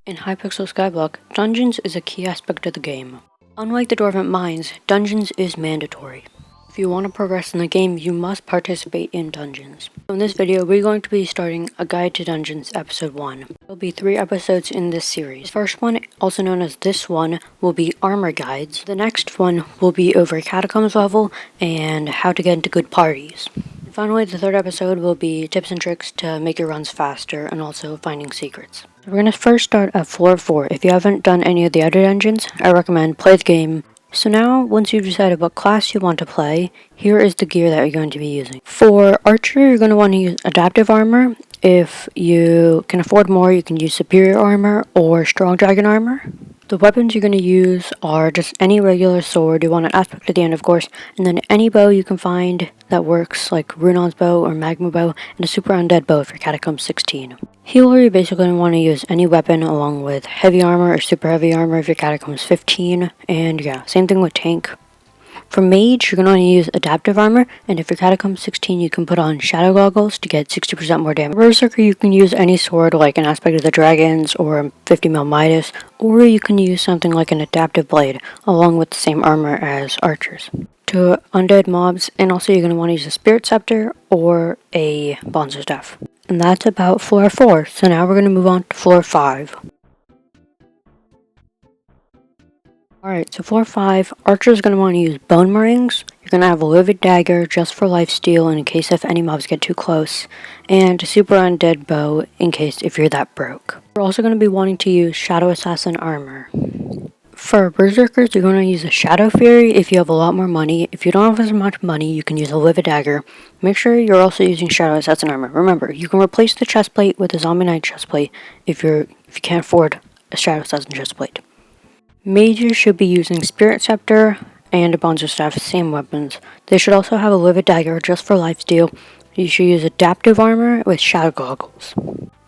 In hypixel Skyblock, Dungeons is a key aspect of the game. Unlike the Dormant Mines, Dungeons is mandatory. If you want to progress in the game, you must participate in Dungeons. In this video, we're going to be starting a Guide to Dungeons Episode 1. There will be 3 episodes in this series. The first one, also known as this one, will be Armor Guides. The next one will be over Catacombs level and how to get into good parties. Finally, the third episode will be tips and tricks to make your runs faster and also finding secrets. We're going to first start at floor 4. If you haven't done any of the other dungeons, I recommend play the game. So now, once you've decided what class you want to play, here is the gear that you're going to be using. For Archer, you're going to want to use Adaptive Armor. If you can afford more, you can use Superior Armor or Strong Dragon Armor. The weapons you're going to use are just any regular sword. You want an aspect at the end, of course, and then any bow you can find that works, like Runon's bow or Magma bow, and a super undead bow for Catacombs 16. Healer, you basically going to want to use any weapon along with heavy armor or super heavy armor if you're Catacombs 15, and yeah, same thing with tank. For mage, you're going to want to use adaptive armor, and if you're Catacombs 16, you can put on shadow goggles to get 60% more damage. Berserker, you can use any sword like an aspect of the dragons or a 50mm Midas, or you can use something like an adaptive blade along with the same armor as archers. To undead mobs, and also you're going to want to use a spirit scepter or a bonzo staff. And that's about floor 4, so now we're going to move on to floor 5. Alright, so floor 5, Archer's going to want to use bone rings. You're going to have a livid dagger just for lifesteal in case if any mobs get too close, and a super undead bow in case if you're that broke. You're also going to be wanting to use shadow assassin armor. For berserkers, you're going to use a shadow fury if you have a lot more money. If you don't have as much money, you can use a livid dagger. Make sure you're also using shadow assassin armor. Remember, you can replace the chestplate with a zombie knight chestplate if you can't afford a shadow assassin chestplate. Mages should be using Spirit Scepter and a Bonzo Staff, same weapons. They should also have a Livid Dagger just for lifesteal. You should use Adaptive Armor with Shadow Goggles.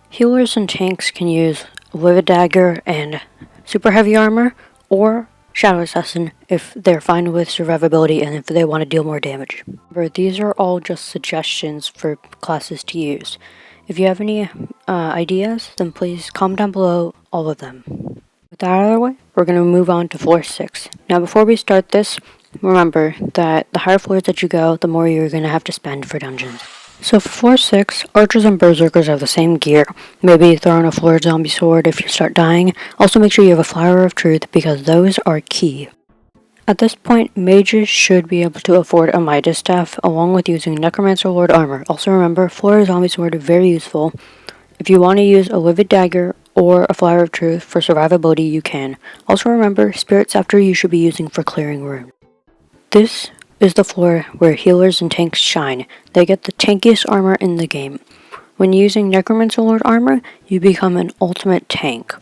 Healers and tanks can use Livid Dagger and Super Heavy Armor, or Shadow Assassin if they're fine with survivability and if they want to deal more damage. Remember, these are all just suggestions for classes to use. If you have any ideas, then please comment down below all of them. With that out of the way, we're going to move on to floor 6. Now before we start this, remember that the higher floors that you go, the more you're going to have to spend for dungeons. So for floor 6, archers and berserkers have the same gear. Maybe throw in a floor zombie sword if you start dying. Also make sure you have a flower of truth because those are key. At this point, mages should be able to afford a Midas staff along with using necromancer lord armor. Also remember, floor zombie sword is very useful. If you want to use a livid dagger or a flower of truth for survivability, you can. Also remember, spirit scepter you should be using for clearing rune. This is the floor where healers and tanks shine. They get the tankiest armor in the game. When using necromancer lord armor, you become an ultimate tank.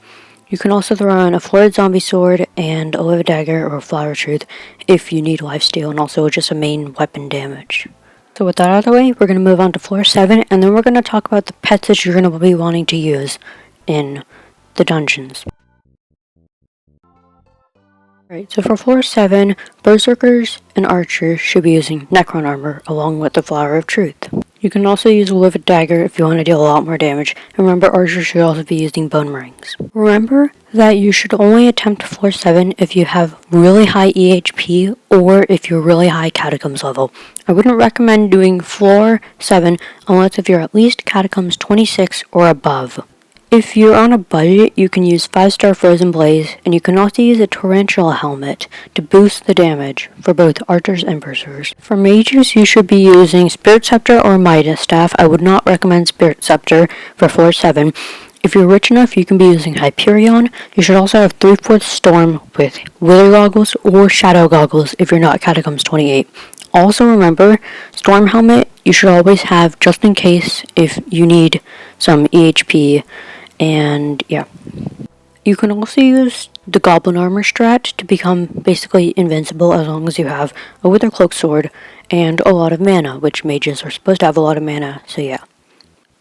You can also throw in a florid zombie sword and a livid dagger or a flower of truth if you need lifesteal and also just a main weapon damage. So with that out of the way, we're going to move on to floor 7, and then we're going to talk about the pets that you're going to be wanting to use in the dungeons. Alright, so for floor 7, berserkers and archers should be using Necron armor along with the flower of truth. You can also use a livid dagger if you want to deal a lot more damage, and remember archers should also be using bone rings. Remember that you should only attempt floor 7 if you have really high EHP or if you're really high catacombs level. I wouldn't recommend doing floor 7 unless if you're at least catacombs 26 or above. If you're on a budget, you can use 5-star Frozen Blaze, and you can also use a Tarantula Helmet to boost the damage for both archers and berserkers. For mages, you should be using Spirit Scepter or Midas Staff. I would not recommend Spirit Scepter for floor 7. If you're rich enough, you can be using Hyperion. You should also have 3/4 Storm with Wither Goggles or Shadow Goggles if you're not Catacombs 28. Also remember, Storm Helmet you should always have just in case if you need some EHP. And yeah, you can also use the Goblin Armor strat to become basically invincible as long as you have a Wither Cloak sword and a lot of mana, which mages are supposed to have a lot of mana, so yeah.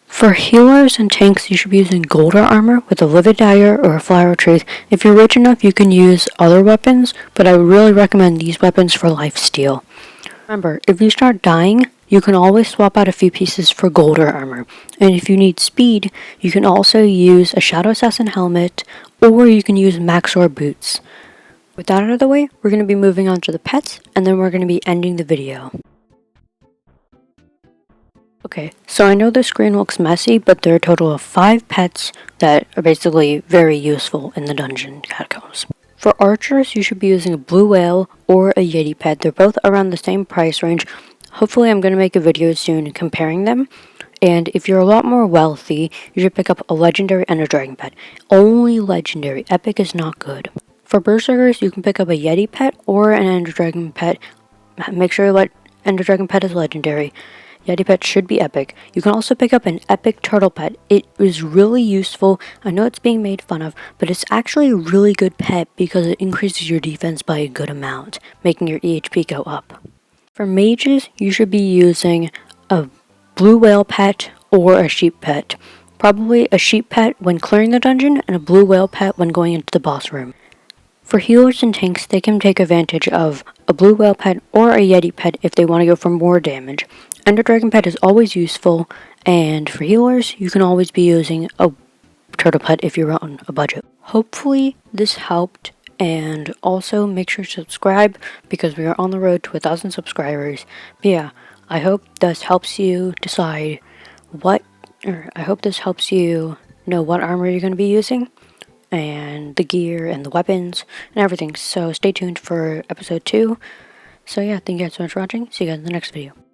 For healers and tanks, you should be using Golden armor with a livid dagger or a flower of truth. If you're rich enough, you can use other weapons, but I would really recommend these weapons for lifesteal. Remember, if you start dying, you can always swap out a few pieces for gold or armor. And if you need speed, you can also use a Shadow Assassin helmet, or you can use Max or boots. With that out of the way, we're going to be moving on to the pets, and then we're going to be ending the video. Okay, so I know the screen looks messy, but there are a total of 5 pets that are basically very useful in the dungeon catacombs. For archers, you should be using a blue whale or a yeti pet. They're both around the same price range. Hopefully I'm going to make a video soon comparing them. And if you're a lot more wealthy, you should pick up a legendary ender dragon pet. Only legendary. Epic is not good. For berserkers, you can pick up a yeti pet or an ender dragon pet. Make sure ender dragon pet is legendary. Yeti pet should be epic. You can also pick up an epic turtle pet. It is really useful. I know it's being made fun of, but it's actually a really good pet because it increases your defense by a good amount, making your EHP go up. For mages, you should be using a blue whale pet or a sheep pet. Probably a sheep pet when clearing the dungeon and a blue whale pet when going into the boss room. For healers and tanks, they can take advantage of a blue whale pet or a yeti pet if they want to go for more damage. Ender dragon pet is always useful, and for healers, you can always be using a turtle pet if you're on a budget. Hopefully this helped, and also make sure to subscribe because we are on the road to 1,000 subscribers. But yeah, I hope this helps you decide I hope this helps you know what armor you're going to be using, and the gear and the weapons and everything. So stay tuned for episode 2. So yeah, thank you guys so much for watching. See you guys in the next video.